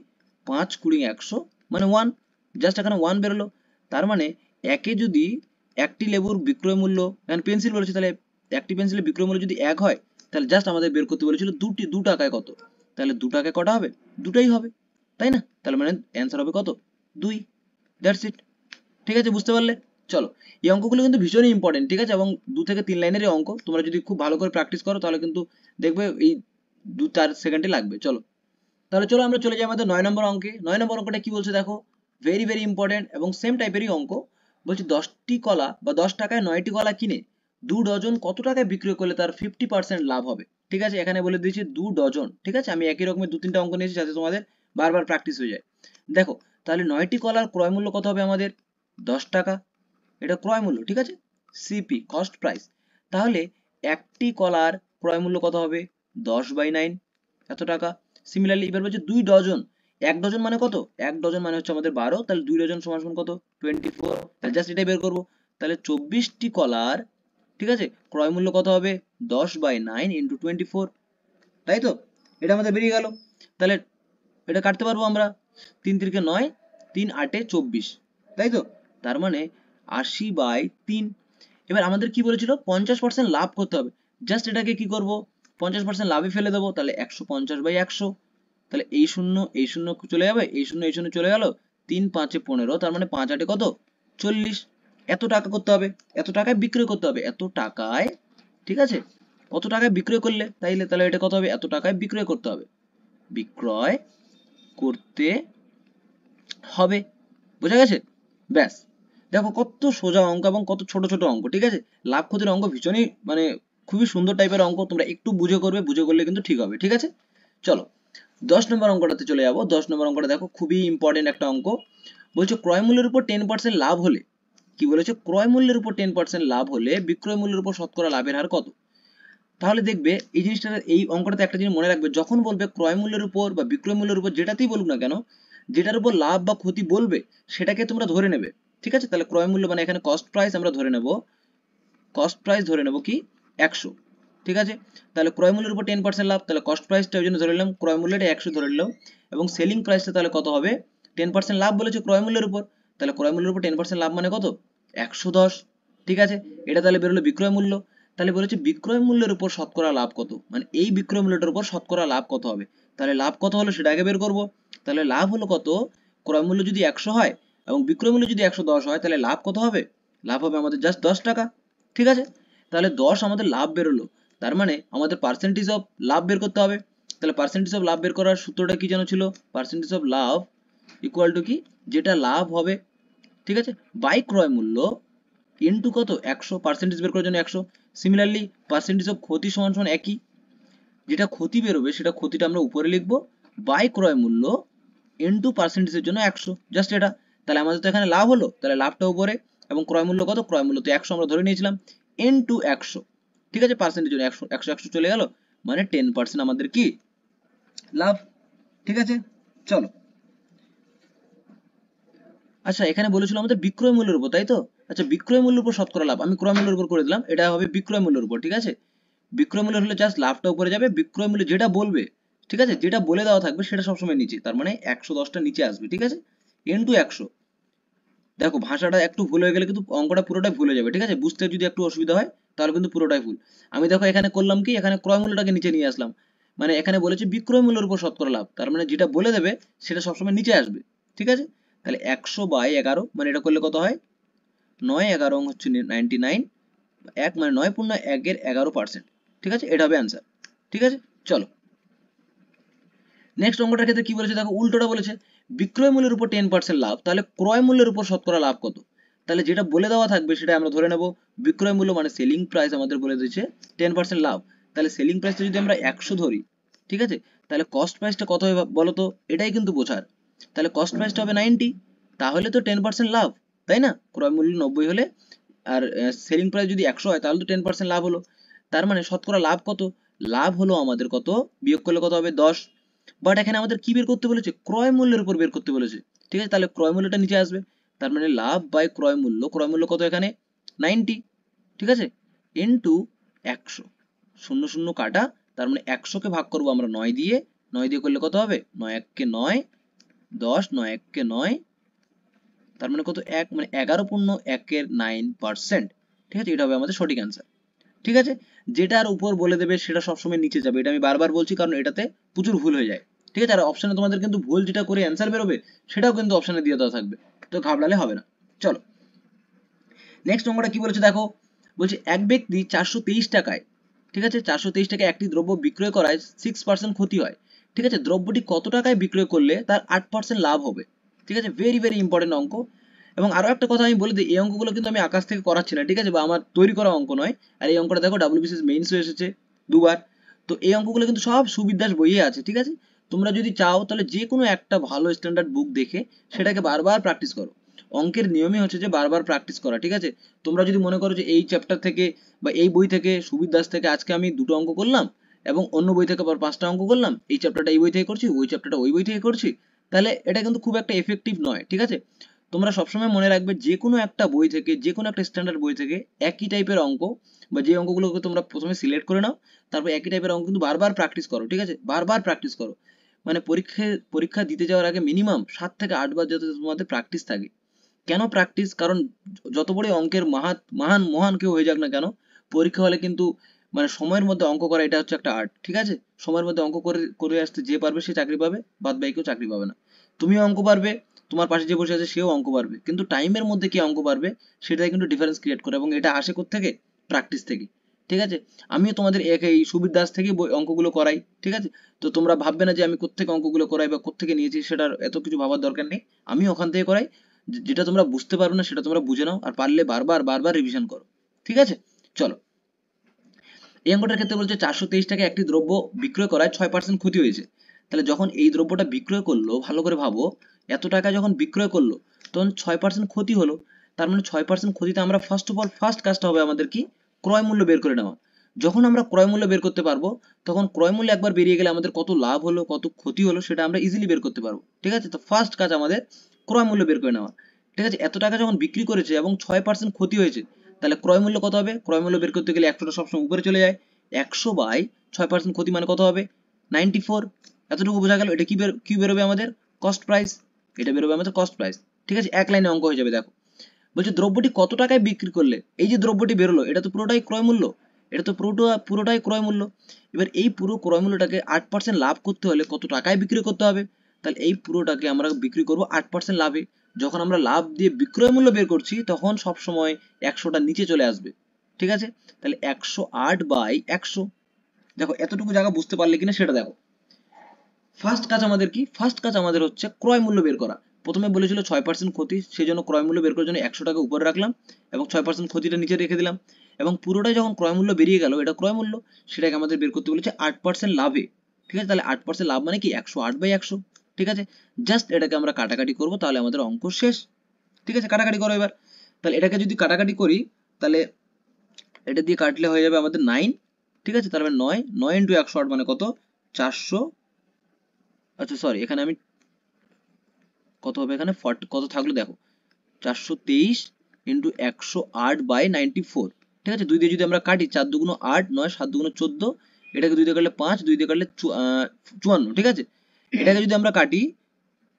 5 20 100, মানে 1, জাস্ট এখানে 1 বেরোলো। তার মানে একে যদি একটি লেবুর বিক্রয় মূল্য, এখানে পেন্সিল বলেছে, তাহলে একটি পেন্সিলের বিক্রয় মূল্য যদি 1 হয়, তাহলে জাস্ট আমাদের বের করতে বলেছিল 2 টাকায় কত, তাহলে 2 টাকায় কটা হবে, দুটাই হবে, তাই না? তাহলে মানে অ্যান্সার হবে কত, 2। That's it. ঠিক আছে, বুঝতে পারলে? চলো, এই অঙ্কগুলো কিন্তু ভীষণই ইম্পর্টেন্ট, ঠিক আছে, এবং 2 থেকে 3 লাইনের এই অঙ্ক তোমরা যদি খুব ভালো করে প্র্যাকটিস করো তাহলে কিন্তু দেখবে এই 2-4 সেকেন্ডে লাগবে। চলো, তাহলে চলো আমরা চলে যাই আমাদের 9 নম্বর অঙ্কে। 9 নম্বর অঙ্কটা কি বলছে দেখো, ভেরি ভেরি ইম্পর্টেন্ট এবং সেম টাইপেরই অঙ্ক। বলছি 10টি কলা বা 10 টাকায় 9টি কলা কিনে 2 ডজন কত টাকায় বিক্রি করলে তার 50% লাভ হবে। ঠিক আছে, এখানে বলে দিয়েছি 2 ডজন। ঠিক আছে, আমি একই রকমের 2-3টা অঙ্ক নিয়েছি যাতে তোমাদের বারবার প্র্যাকটিস হয়ে যায়। দেখো, তাহলে 9টি কলার ক্রয় মূল্য কত হবে আমাদের, 10 টাকা, এটা ক্রয় মূল্য। ঠিক আছে, সিপি কস্ট প্রাইস। তাহলে একটি কলার ক্রয় মূল্য কত হবে, 10/9, এত টাকা। সিমিলারলি এবার বলছে 2 ডজন, 1 ডজন মানে কত, 1 ডজন মানে হচ্ছে আমাদের 12, তাহলে 2 ডজন সমান সমান কত, 24। তাহলে জাস্ট এটাই বের করবো। তাহলে 24টি কলার, ঠিক আছে, ক্রয় মূল্য কত হবে, 10/9 ইন্টু 24, তাই তো? এটা আমাদের বেরিয়ে গেল। তাহলে এটা কাটতে পারবো আমরা, 3 3 9, 3 8 24, তাই তো? তার মানে 80/3। এবার আমাদের কি বলেছিল, 50% লাভ করতে হবে। জাস্ট এটাকে কি করব, 50% লাভে ফেলে দেবো, তাহলে 150/100। তাহলে এই শূন্য চলে যাবে, এই শূন্য চলে গেল, 3 5 15, তার মানে 5 8 কত, 40। এত টাকা করতে হবে, এত টাকায় বিক্রয় করতে হবে, এত টাকায়, ঠিক আছে, কত টাকায় বিক্রয় করলে, তাহলে এটা কত হবে, এত টাকায় বিক্রয় করতে হবে, বিক্রয় করতে হবে। বোঝা গেছে? ব্যাস, দেখো কত সোজা অঙ্ক এবং কত ছোট ছোট অঙ্ক। ঠিক আছে, লাভ ক্ষতির অঙ্ক ভীষণই মানে খুবই সুন্দর টাইপের অঙ্ক, তোমরা একটু বুঝে করবে, বুঝে করলে কিন্তু ঠিক হবে। ঠিক আছে, চলো 10 নম্বর অঙ্কটাতে চলে যাবো। 10 নম্বর অঙ্কটা দেখো, খুবই ইম্পর্টেন্ট একটা অঙ্ক। বলছো ক্রয় মূল্যের উপর 10% লাভ হলে, কি বলেছে, ক্রয় মূল্যের উপর 10% লাভ হলে বিক্রয় মূল্যের উপর শতকরা লাভের হার কত। তাহলে দেখবে এই জিনিসটা, এই অঙ্কটাতে একটা জিনিস মনে রাখবে, যখন বলবে ক্রয় মূল্যের উপর বা বিক্রয় মূল্যের উপর যেটাতেই বলুক না কেন, যেটার উপর লাভ বা ক্ষতি বলবে সেটাকে তোমরা ধরে নেবে। ঠিক আছে, তাহলে ক্রয় মূল্য মানে এখানে কস্ট প্রাইস আমরা ধরে নেব, কস্ট প্রাইস ধরে নেব কি 100। ঠিক আছে, তাহলে ক্রয় মূল্যের উপর 10% লাভ, তাহলে কস্ট প্রাইসটা ওই জন্য ধরে নিলাম, ক্রয় মূল্যটা 100 ধরে নিলাম, এবং সেলিং প্রাইসটা তাহলে কত হবে, 10% লাভ বলেছে ক্রয় মূল্যের উপর, তাহলে ক্রয় মূল্যের উপর 10% লাভ মানে কত, 110। ঠিক আছে, এটা তাহলে বেরোলো বিক্রয় মূল্য। তাহলে বলেছে বিক্রয় মূল্যের উপর শতকরা লাভ কত, মানে এই বিক্রয় মূল্যটার উপর শতকরা লাভ কত হবে। তাহলে লাভ কত হলো সেটা আগে বের করব। তাহলে লাভ হলো কত, ক্রয় মূল্য যদি 100 হয় এবং বিক্রয় মূল্য যদি 110 হয়, তাহলে লাভ কত হবে, লাভ হবে আমাদের জাস্ট 10 টাকা। ঠিক আছে, তাহলে 10 আমাদের লাভ বেরোলো, তার মানে আমাদের পার্সেন্টেজ অফ লাভ বের করতে হবে। তাহলে পার্সেন্টেজ অফ লাভ বের করার সূত্রটা কি যেন ছিল, percentage of love equal to কি, যেটা লাভ হবে, ঠিক আছে, বাই ক্রয় মূল্য ইনটু কত, 100, পার্সেন্টেজ বের করার জন্য 100। সিমিলারলি পার্সেন্টেজ অফ ক্ষতি সমান সমান একই, যেটা ক্ষতি বেরোবে সেটা ক্ষতিটা আমরা উপরে লিখবো, বাই ক্রয় মূল্য ইনটু পার্সেন্টেজের জন্য 100, জাস্ট এটা। তাহলে আমাদের তো এখানে লাভ হলো, তাহলে লাভটা উপরে, এবং ক্রয় মূল্য কত, ক্রয় মূল্য তো 100 আমরা ধরে নিয়েছিলাম, ইনটু 100। ঠিক আছে, পার্সেন্টেজ জন্য 100 100 100 চলে গেল, মানে 10% আমাদের কি লাভ। ঠিক আছে, চলো, আচ্ছা এখানে বলেছিল আমাদের বিক্রয় মূল্যের উপর, তাই তো? আচ্ছা বিক্রয় মূল্যের উপর শতকরা লাভ, আমি ক্রয় মূল্যের উপর করে দিলাম, এটা হবে বিক্রয় মূল্যের উপর। ঠিক আছে, বিক্রয় মূল্য হলে জাস্ট লাভটা উপরে যাবে, বিক্রয় মূল্য যেটা বলবে, ঠিক আছে, যেটা বলে দেওয়া থাকবে সেটা সবসময় নিচে, তার মানে 110টা নিচে আসবে। ঠিক আছে, ইনটু 100। দেখো ভাষাটা একটু ভুল হয়ে গেলে কিন্তু অঙ্কটা পুরোটাই ভুল হয়ে যাবে। ঠিক আছে, বুঝতে যদি একটু অসুবিধা হয় তাহলে কিন্তু পুরোটাই ভুল। আমি দেখো এখানে করলাম কি, এখানে ক্রয় মূল্যটাকে নিচে নিয়ে আসলাম, মানে এখানে বলেছে বিক্রয় মূল্যের উপর শতকরা লাভ, তার মানে যেটা বলে দেবে সেটা সবসময় নিচে আসবে। ঠিক আছে, তাহলে 100/11, মানে এটা করলে কত হয়, 9 11 হচ্ছে 99, 1 মানে 9 পূর্ণ 1 এর 11%। ঠিক আছে, এটা হবে অ্যান্সার। ঠিক আছে, চলো নেক্সট অঙ্কটার ক্ষেত্রে কি বলেছে দেখো, উল্টোটা বলেছে, বিক্রয় মূল্যের উপর 10% লাভ, তাহলে ক্রয় মূল্যের উপর শতকরা লাভ কত। তাহলে যেটা বলে দেওয়া থাকবে সেটা আমরা ধরে নেব, বিক্রয় মূল্য মানে সেলিং প্রাইস আমাদের বলে দিয়েছে 10% লাভ, তাহলে সেলিং প্রাইসটা যদি আমরা 100 ধরি, ঠিক আছে, তাহলে কস্ট প্রাইসটা কত হবে বলো তো, এটাই কিন্তু বোঝার। তাহলে কস্ট প্রাইসটা হবে 90, তাহলে তো 10% লাভ, তাই না? ক্রয় মূল্য 90 হলে আর সেলিং প্রাইস যদি 100 হয় তাহলে তো 10% লাভ হলো, তার মানে শতকরা লাভ কত, লাভ হলো আমাদের কত, বিয়োগ করলে কত হবে 10। বাট এখানে আমাদের কি বের করতে বলেছে, ক্রয় মূল্যের উপর বের করতে বলেছে। ঠিক আছে, তাহলে ক্রয় মূল্যটা নিচে আসবে, তার মানে লাভ বাই ক্রয় মূল্য, ক্রয় মূল্য কত এখানে 90, ঠিক আছে, ইনটু 100, শূন্য শূন্য কাটা, তার মানে 100 কে ভাগ করবো আমরা 9 দিয়ে, 9 দিয়ে করলে কত হবে, 9 1 কে 9, 10 9 1 9, তার মানে কত, 1 মানে 11.1 ঠিক আছে, এটা হবে আমাদের সঠিক অ্যান্সার। ঠিক আছে, যেটার উপর বলে দেবে সেটা সবসময় নিচে যাবে, এটা আমি বারবার বলছি কারণ এটাতে প্রচুর ভুল হয়ে যায়। ঠিক আছে, আর অপশনে তোমাদের কিন্তু ভুল যেটা করে অ্যান্সার বেরোবে সেটাও কিন্তু অপশনে দিয়ে দেওয়া থাকবে, তো ঘাবড়ালে হবে না। চলো নেক্সট অঙ্কটা কি বলেছে দেখো, বলছে এক ব্যক্তি 423 টাকায়, ঠিক আছে 423 টাকায় একটি দ্রব্য বিক্রয় করায় 6% ক্ষতি হয়। ঠিক আছে, দ্রব্যটি কত টাকায় বিক্রয় করলে তার 8% লাভ হবে। ঠিক আছে, ভেরি ভেরি ইম্পর্টেন্ট অঙ্ক। এবং আরো একটা কথা আমি বলে দিই, এই অঙ্কগুলো কিন্তু আমি আকাশ থেকে করাচ্ছি না, ঠিক আছে, বা আমার তৈরি করা অঙ্ক নয়। আর এই অঙ্কটা দেখো ডাব্লিউবিসিএস মেইনসে এসেছে দুবার। তো এই অঙ্কগুলো কিন্তু সব সুবিদ্যাস বইয়ে আছে। ঠিক আছে, তোমরা যদি চাও তাহলে যে কোনো একটা ভালো স্ট্যান্ডার্ড বুক দেখে সেটাকে বারবার প্র্যাকটিস করো। অঙ্কের নিয়মই হচ্ছে যে বারবার প্র্যাকটিস করা। ঠিক আছে, তোমরা যদি মনে করো যে এই চ্যাপ্টার থেকে বা এই বই থেকে সুবির দাস থেকে আজকে আমি 2টো অঙ্ক করলাম এবং অন্য বই থেকে আবার 5টা অঙ্ক করলাম, এই চ্যাপ্টারটা এই বই থেকে করছি, ওই চ্যাপ্টারটা ওই বই থেকে করছি, তাহলে এটা কিন্তু খুব একটা এফেক্টিভ নয়। ঠিক আছে, তোমরা সবসময় মনে রাখবে যে কোনো একটা বই থেকে, যে কোনো একটা স্ট্যান্ডার্ড বই থেকে একই টাইপের অঙ্ক বা যে অঙ্কগুলোকে তোমরা প্রথমে সিলেক্ট করে নাও, তারপর একই টাইপের অঙ্ক কিন্তু বারবার প্র্যাকটিস করো। ঠিক আছে, বারবার প্র্যাকটিস করো, মানে পরীক্ষা দিতে যাওয়ার আগে মিনিমাম 7 থেকে 8 বার যাতে তোমাদের প্র্যাকটিস থাকে। কেন প্র্যাকটিস, কারণ যত বড় অঙ্কের মহান মহান কেউ হয়ে যাক না কেন, পরীক্ষা হলে কিন্তু মানে সময়ের মধ্যে অঙ্ক করা এটা হচ্ছে একটা আর্ট। ঠিক আছে, সময়ের মধ্যে অঙ্ক করে করে আসতে যে পারবে সে চাকরি পাবে, বাদ বাকি কেউ চাকরি পাবে না। তুমিও অঙ্ক পারবে, তোমার পাশে যে বসে আছে সেও অঙ্ক পারবে, কিন্তু টাইমের মধ্যে কে অঙ্ক পারবে সেটাই কিন্তু ডিফারেন্স ক্রিয়েট করে, এবং এটা আসে কোত্থেকে, প্র্যাকটিস থেকে। ঠিক আছে, আমিও তোমাদের এই সুবির দাস থেকে অঙ্কগুলো করাই। ঠিক আছে, তো তোমরা ভাববে না যে আমি কোত্থেকে অঙ্কগুলো করাই বা কোত্থেকে নিয়েছি, সেটার এত কিছু ভাবার দরকার নেই, আমি ওখান থেকে করাই। যেটা তোমরা বুঝতে পারবে না সেটা তোমরা বুঝে নাও, আর পারলে বারবার বারবার রিভিশন করো। ঠিক আছে, চলো এই অঙ্কটার ক্ষেত্রে বলছে 423 টাকা একটি দ্রব্য বিক্রয় করায় 6% ক্ষতি হয়েছে। তাহলে যখন এই দ্রব্যটা বিক্রয় করলো, ভালো করে ভাবো, এত টাকা যখন বিক্রয় করলো তখন 6% ক্ষতি হলো। তার মানে 6% ক্ষতিতে আমরা ফার্স্ট অফ অল ফার্স্ট কাজটা হবে আমাদের কি, ক্রয় মূল্য বের করে নেওয়া। যখন আমরা ক্রয় মূল্য বের করতে পারবো, তখন ক্রয় মূল্য একবার বেরিয়ে গেলে আমাদের কত লাভ হলো কত ক্ষতি হলো সেটা আমরা ইজিলি বের করতে পারবো। ঠিক আছে, তো ফার্স্ট কাজ আমাদের ক্রয় মূল্য বের করে নেওয়া। ঠিক আছে, এত টাকা যখন বিক্রি করেছে এবং 6% ক্ষতি হয়েছে, তাহলে ক্রয় মূল্য কত হবে, ক্রয় মূল্য বের করতে গেলে 100টা সবসময় উপরে চলে যায়, 100 বাই 6% ক্ষতি মানে কত হবে, 94। এতটুকু বোঝা গেল। এটা কি বেরোবে আমাদের, কস্ট প্রাইস, এটা বেরোবে আমাদের কস্ট প্রাইস। ঠিক আছে, এক লাইনে অঙ্ক হয়ে যাবে। দেখো বলছে দ্রব্যটি কত টাকায় বিক্রি করলে, এই যে দ্রব্যটি বেরোলো এটা তো পুরোটাই ক্রয় মূল্য, এটা তো পুরোটাই ক্রয় মূল্য। এবার এই পুরো ক্রয় মূল্যটাকে 8% লাভ করতে হলে কত টাকায় বিক্রি করতে হবে, তাহলে এই পুরোটাকে আমরা বিক্রি করব 8% লাভে। যখন আমরা লাভ দিয়ে বিক্রয় মূল্য বের করছি তখন সব সময় 100টা নিচে চলে আসবে। ঠিক আছে, তাহলে 108 বাই 100। দেখো এতটুকু জায়গা বুঝতে পারলে কিনা সেটা দেখো। ফার্স্ট কাজ আমাদের কি, ফার্স্ট কাজ আমাদের হচ্ছে ক্রয় মূল্য বের করা। প্রথমে বলেছিল 6% ক্ষতি, সেই জন্য ক্রয় মূল্য বের করার জন্য 100 টাকা উপরে রাখলাম এবং 6% ক্ষতিটা নিচে রেখে দিলাম, এবং পুরোটাই যখন ক্রয় মূল্য বেরিয়ে গেল, এটা ক্রয় মূল্য, সেটাকে আমাদের বের করতে বলেছে 8% লাভে। ঠিক আছে, তাহলে 8% লাভ মানে কি 108 বাই 100। ঠিক আছে, জাস্ট এটাকে আমরা কাটাকাটি করব, তাহলে আমাদের অঙ্ক শেষ। ঠিক আছে, কাটাকাটি করো এবার। তাহলে এটাকে যদি কাটাকাটি করি, তাহলে এটা দিয়ে কাটলে হয়ে যাবে আমাদের 9। ঠিক আছে, তার মানে 9 ইন্টু 108 মানে কত, 400। আচ্ছা সরি, এখানে আমি কত হবে, এখানে কত থাকলো দেখো, 423 ইন্টু 108 বাই 94। ঠিক আছে, 2 দিয়ে যদি আমরা কাটি, 4 দুগুণ 8, 9 7 দুগুণ 14, এটাকে 2 দিয়ে কাটলে 5, 2 দিয়ে কাটলে 54। ঠিক আছে, এটাকে যদি আমরা কাটি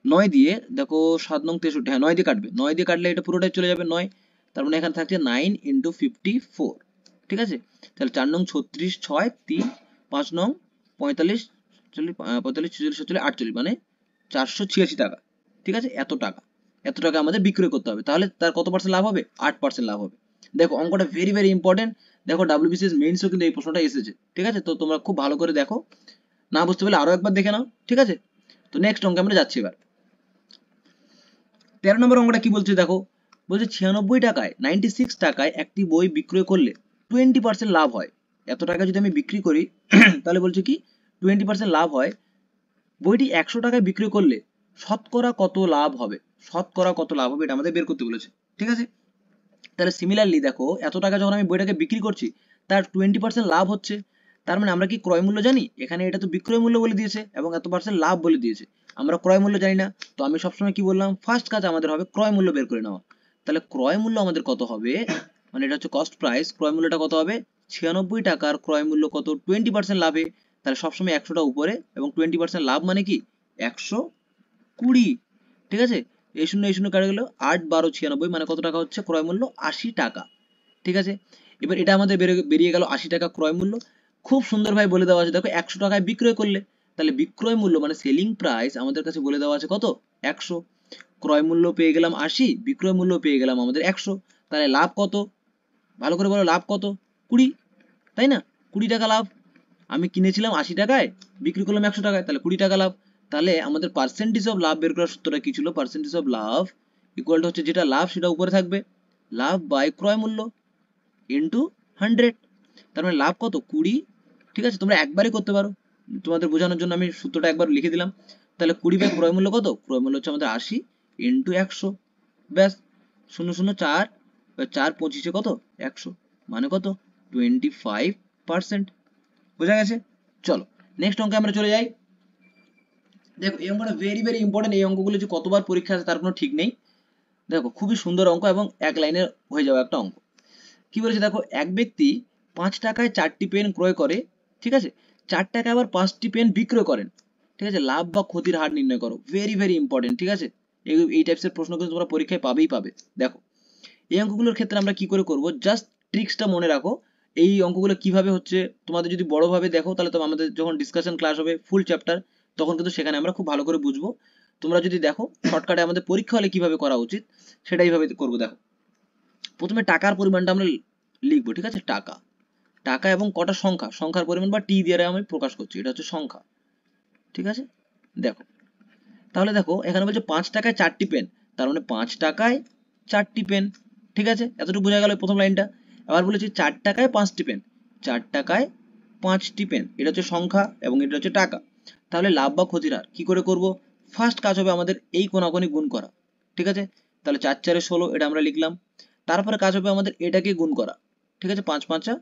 9 দিয়ে, দেখো 7 নং 63, হ্যাঁ 9 দিয়ে কাটবে, 9 দিয়ে কাটলে এটা পুরোটাই চলে যাবে 9, তার মানে এখানে থাকছে 9 ইন্টু 54। ঠিক আছে, তাহলে 4 নং 36, 6 3, 5 নং 45, 45 46 47 48, মানে 486 টাকা। ঠিক আছে, এত টাকা আমাদের বিক্রয় করতে হবে, তাহলে তার কত পার্সেন্ট লাভ হবে, 8% লাভ হবে। দেখো অঙ্কটা ভেরি ভেরি ইম্পর্টেন্ট। দেখো ডাব্লিউবিসিএস মেইনসও কিন্তু এই প্রশ্নটা এসেছে। ঠিক আছে, তো তোমরা খুব ভালো করে দেখো, না বুঝতে পারলে আরো একবার দেখে নাও। ঠিক আছে, তো নেক্সট অঙ্কে আমরা যাচ্ছি এবার। 13 নম্বর অঙ্কটা কি বলছে দেখো, বলছে 96 টাকায় 96 টাকায় একটি বই বিক্রয় করলে 20% লাভ হয়। এত টাকা যদি আমি বিক্রি করি তাহলে বলছে কি 20% লাভ হয়। বইটি 100 টাকায় বিক্রয় করলে শতকরা কত লাভ হবে, শতকরা কত লাভ হবে এটা আমাদের বের করতে বলেছে। ঠিক আছে, তাহলে সিমিলারলি দেখো এত টাকা যখন আমি বইটাকে বিক্রি করছি, তার 20% লাভ হচ্ছে, তার মানে আমরা কি ক্রয় মূল্য জানি, এখানে এটা তো বিক্রয় মূল্য বলে দিয়েছে এবং এত পার্সেন্ট লাভ বলে দিয়েছে, আমরা ক্রয় মূল্য জানি না। তো আমি সবসময় কি বললাম, ফার্স্ট কাজ আমাদের হবে ক্রয় মূল্য বের করে নেওয়া। তাহলে ক্রয় মূল্য আমাদের কত হবে, মানে এটা হচ্ছে কস্ট প্রাইস, ক্রয় মূল্যটা কত হবে, 96 টাকার ক্রয় মূল্য কত, 20% লাভে, তাহলে সবসময় 100টা উপরে এবং 20% লাভ মানে কি 100 20, ঠিক আছে। এই শূন্য কাটা গেল, 8 12 96, মানে কত টাকা হচ্ছে? ক্রয় মূল্য 80 টাকা, ঠিক আছে। এবার এটা আমাদের বেরিয়ে গেল 80 টাকা ক্রয় মূল্য। খুব সুন্দর ভাবে বলে দেওয়া আছে, দেখো 100 টাকায় বিক্রয় করলে, তাহলে বিক্রয় মূল্য মানে সেলিং প্রাইস আমাদের কাছে বলে দেওয়া আছে কত? 100। ক্রয় মূল্য পেয়ে গেলাম 80, বিক্রয় মূল্য পেয়ে গেলাম আমাদের 100, তাহলে লাভ কত? ভালো করে বলো, লাভ কত? 20, তাই না? 20 টাকা লাভ। আমি কিনেছিলাম 80 টাকায়, বিক্রি করলাম 100 টাকায়, তাহলে 20 টাকা লাভ। তাহলে আমাদের পার্সেন্টেজ অফ লাভ বের করার সূত্রটা কি ছিল? Percentage of love equal to হচ্ছে, যেটা লাভ সেটা উপরে থাকবে, লাভ বাই ক্রয় মূল্য ইন্টু 100। তার মানে লাভ কত? 20, ঠিক আছে। তোমরা একবারই করতে পারো, তোমাদের বোঝানোর জন্য আমি সূত্রটা একবার লিখে দিলাম। তাহলে 20 বাই ক্রয় মূল্য কত? ক্রয় মূল্য হচ্ছে আমাদের 80 ইন্টু 100, ব্যাস। 0 0 4, 4 25 কত? 100, মানে কত? 25%। বোঝা গেছে? চলো নেক্সট অঙ্কে আমরা চলে যাই। দেখো এই অঙ্কটা ভেরি ভেরি ইম্পর্টেন্ট। এই অঙ্কগুলো যে কতবার পরীক্ষা আছে তার কোনো ঠিক নেই। দেখো খুবই সুন্দর অঙ্ক এবং এক লাইনের হয়ে যাওয়া একটা অঙ্ক। কি বলেছে দেখো, এক ব্যক্তি 5 টাকায় 4টি পেন ক্রয় করে, ঠিক আছে, 4 টাকায় আবার 5টি পেন বিক্রয় করেন, ঠিক আছে। লাভ বা ক্ষতির হার নির্ণয় করো। ভেরি ভেরি ইম্পর্টেন্ট, ঠিক আছে। এই টাইপসের প্রশ্ন কিন্তু তোমরা পরীক্ষায় পাবে। দেখো এই অঙ্কগুলোর ক্ষেত্রে আমরা কি করে করব, জাস্ট ট্রিক্সটা মনে রাখো। এই অঙ্কগুলো কিভাবে হচ্ছে, তোমাদের যদি বড়ভাবে দেখো তাহলে তো আমাদের যখন ডিসকাশন ক্লাস হবে ফুল চ্যাপ্টার, তখন কিন্তু সেখানে আমরা খুব ভালো করে বুঝবো। তোমরা যদি দেখো শর্টকাটে আমাদের পরীক্ষা হলে কিভাবে করা উচিত সেটা এইভাবে করবো। দেখো প্রথমে টাকার পরিমাণটা আমরা লিখবো, ঠিক আছে। টাকা এবং কটা সংখ্যা, সংখ্যার পরিমাণ বা টি দিয়ে আমি প্রকাশ করছি, এটা হচ্ছে সংখ্যা, ঠিক আছে। দেখো তাহলে দেখো এখানে বলছে 5 টাকায় 4টি পেন, তার মানে 5 টাকায় 4টি পেন, ঠিক আছে। এতটুকু বোঝা গেল প্রথম লাইনটা। আবার বলেছি 4 টাকায় 5টি পেন, 4 টাকায় 5টি পেন, এটা হচ্ছে সংখ্যা এবং এটা হচ্ছে টাকা। তাহলে লাভ বা ক্ষতির হার কি করে করব? ফার্স্ট কাজ হবে আমাদের এই কোনাকুনি গুণ করা, ঠিক আছে। তাহলে 4 4 16, এটা আমরা লিখলাম। তারপরে কাজ হবে আমাদের এটাকে গুণ করা, ঠিক আছে। 5 5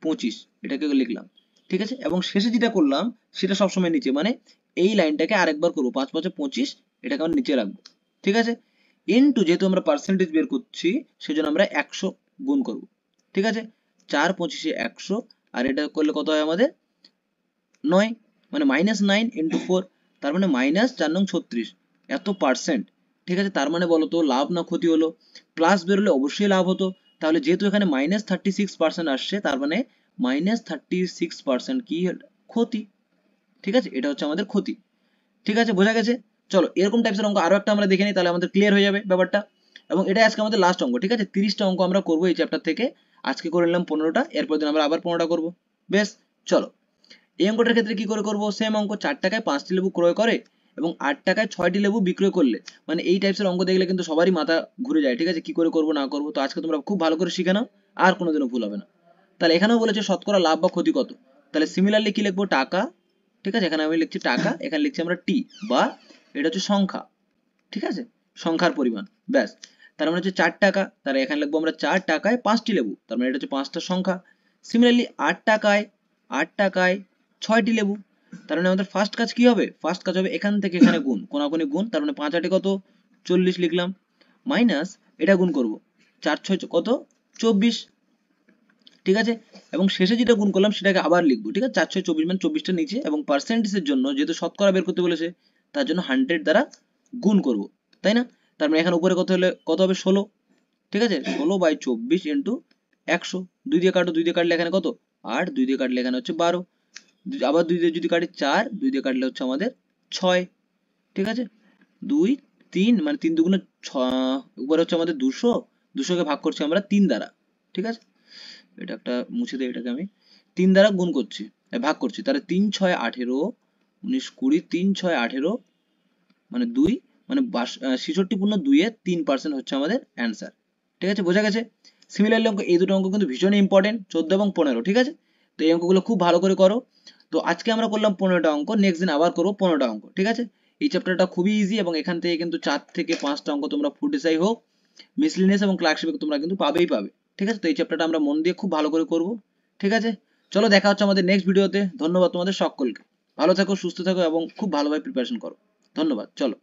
25, এটাকে লিখলাম, ঠিক আছে। এবং শেষে যেটা করলাম সেটা সবসময় নিচে, মানে এই লাইনটাকে আরেকবার করবো, 5 5 25, এটাকে আমরা নিচে রাখবো, ঠিক আছে। ইনটু, যেহেতু আমরা পার্সেন্টেজ বের করছি সেজন্য আমরা 100 গুণ করব, ঠিক আছে। 4 25 100, আর এটা করলে কত হয় আমাদের? 9, মানে -9 ইন্টু 4, তার মানে -4 নং 36, এত পার্সেন্ট, ঠিক আছে। তার মানে বলো তো লাভ না ক্ষতি হলো? প্লাস বেরোলে অবশ্যই লাভ হতো, তাহলে যেহেতু এখানে -36% আসছে, তার মানে -36% কি? ক্ষতি, ঠিক আছে। এটা হচ্ছে আমাদের ক্ষতি, ঠিক আছে। বোঝা গেছে? চলো এরকম টাইপসের অঙ্ক আরো একটা আমরা দেখে নিই, তাহলে আমাদের ক্লিয়ার হয়ে যাবে ব্যাপারটা। এবং এটা আজকে আমাদের লাস্ট অঙ্ক, ঠিক আছে। 30টা অঙ্ক আমরা করবো এই চ্যাপ্টার থেকে। আজকে করে নিলাম 15টা, এরপর দিন আমরা আবার 15টা করবো। বেশ, চলো এই অঙ্কটার ক্ষেত্রে কি করে করবো? সেম অঙ্ক, 4 টাকায় 5টি লেবু ক্রয় করে এবং 8 টাকায় 6টি লেবু বিক্রয় করলে, মানে এই টাইপসের অঙ্ক দেখলে কিন্তু সবারই মাথা ঘুরে যায়, ঠিক আছে, কি করে করবো না করবো। তো আজকে তোমরা খুব ভালো করে শিখে নাও, আর কোনোদিনও ভুল হবে না। তাহলে এখানেও বলেছে শতকরা লাভ বা ক্ষতি কত, তাহলে সিমিলারলি কি লিখবো? টাকা, ঠিক আছে। এখানে আমি লিখছি টাকা, এখানে লিখছি আমরা টি, বা এটা হচ্ছে সংখ্যা, ঠিক আছে, সংখ্যার পরিমাণ, ব্যাস। তার মানে হচ্ছে 4 টাকা, তাহলে এখানে লিখবো আমরা 4 টাকায় 5টি লেবু, তার মানে এটা হচ্ছে 5টা সংখ্যা। সিমিলারলি 8 টাকায় 6টি লেবু, তার মানে আমাদের ফার্স্ট কাজ কি হবে? ফার্স্ট কাজ হবে এখান থেকে এখানে গুণ, কোনাকুনি গুণ, তার মানে 5 8 কত? 40 লিখলাম, মাইনাস এটা গুণ করব, 4 6 কত? 24, ঠিক আছে। এবং শেষে যেটা গুণ করলাম সেটাকে আবার লিখবো, ঠিক আছে। 4 6 24, মানে 24টা নিচে, এবং পার্সেন্টেজের জন্য যেহেতু শতকরা বের করতে বলেছে তার জন্য 100 দ্বারা গুণ করব, তাই না। তার মানে এখানে উপরে কত হলে কত হবে? 16, ঠিক আছে। 16/24 ইন্টু 100, 2 দিয়ে কাটো, 2 দিয়ে কাটলে এখানে কত? 8, 2 দিয়ে কাটলে এখানে হচ্ছে 12, আবার 2 দিয়ে যদি কাটি 4, 2 দিয়ে কাটলে হচ্ছে আমাদের 6, ঠিক আছে। 2 3, মানে 3 দুগুণে 6, উপরে হচ্ছে আমাদের 200, 200 কে ভাগ করছি আমরা 3 দ্বারা, ঠিক আছে। এটা একটা মুছে দিই, এটাকে আমি 3 দ্বারা গুণ করছি, ভাগ করছি, তাহলে 3 6 18, 19 20, 3 6 18, মানে 2, মানে 66 পূর্ণ 2 এর 3% হচ্ছে আমাদের অ্যান্সার, ঠিক আছে। বোঝা গেছে? সিমিলারলি অঙ্ক, এই দুটো অঙ্ক কিন্তু ভীষণই ইম্পর্টেন্ট, 14 এবং 15, ঠিক আছে। তো এই অঙ্কগুলো খুব ভালো করে করো। তো আজকে আমরা করলাম 15টা অঙ্ক, নেক্সট দিন আবার করবো 15টা অঙ্ক, ঠিক আছে। এই চ্যাপ্টারটা খুবই ইজি, এবং এখান থেকে কিন্তু 4 থেকে 5টা অঙ্ক তোমরা ফুড এসআই হোক, মিসলিনিয়াস এবং ক্লার্কশিপ তোমরা কিন্তু পাবে, ঠিক আছে। তো এই চ্যাপ্টারটা আমরা মন দিয়ে খুব ভালো করে করব, ঠিক আছে। চলো দেখা হচ্ছে আমাদের নেক্সট ভিডিওতে। ধন্যবাদ তোমাদের সকলকে, ভালো থাকো, সুস্থ থাকো এবং খুব ভালোভাবে প্রিপারেশন করো। ধন্যবাদ, চলো।